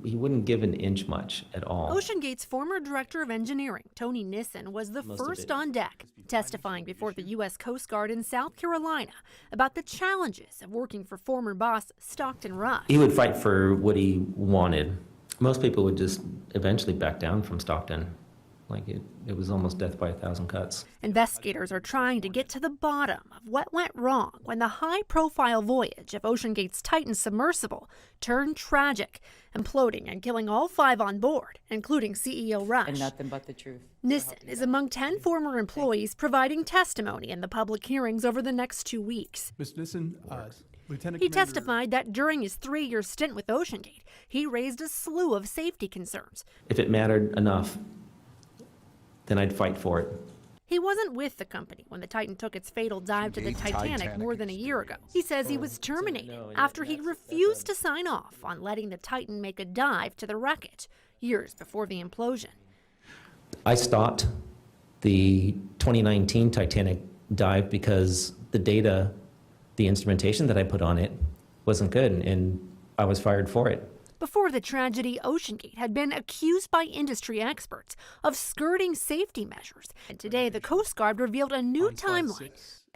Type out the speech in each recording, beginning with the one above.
he wouldn't give an inch much at all. OceanGate's former director of engineering, Tony Nissen, was the first on deck, testifying before the U.S. Coast Guard in South Carolina about the challenges of working for former boss Stockton Rush. He would fight for what he wanted. Most people would just eventually back down from Stockton. Like it was almost death by 1,000 cuts. Investigators are trying to get to the bottom of what went wrong when the high-profile voyage of OceanGate's Titan submersible turned tragic, imploding and killing all 5 on board, including CEO Rush. And nothing but the truth. Nissen is among 10 former employees providing testimony in the public hearings over the next 2 weeks. Ms. Nissen, Lieutenant He Commander... testified that during his 3-year stint with OceanGate, he raised a slew of safety concerns. If it mattered enough, then I'd fight for it. He wasn't with the company when the Titan took its fatal dive to the Titanic more than a year ago. He says he was terminated after he refused to sign off on letting the Titan make a dive to the wreckage years before the implosion. I stopped the 2019 Titanic dive because the data, the instrumentation that I put on it wasn't good, and I was fired for it. Before the tragedy, OceanGate had been accused by industry experts of skirting safety measures. And today, the Coast Guard revealed a new timeline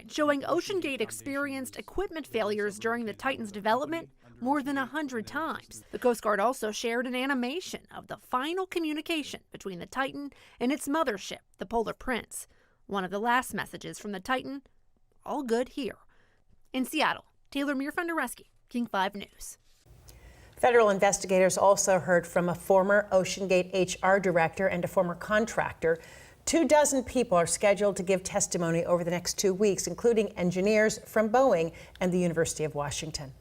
showing OceanGate experienced equipment failures during the Titan's development more than 100 times. The Coast Guard also shared an animation of the final communication between the Titan and its mothership, the Polar Prince. One of the last messages from the Titan, all good here. In Seattle, Taylor Mearfundereski, King 5 News. Federal investigators also heard from a former OceanGate HR director and a former contractor. 24 people are scheduled to give testimony over the next 2 weeks, including engineers from Boeing and the University of Washington.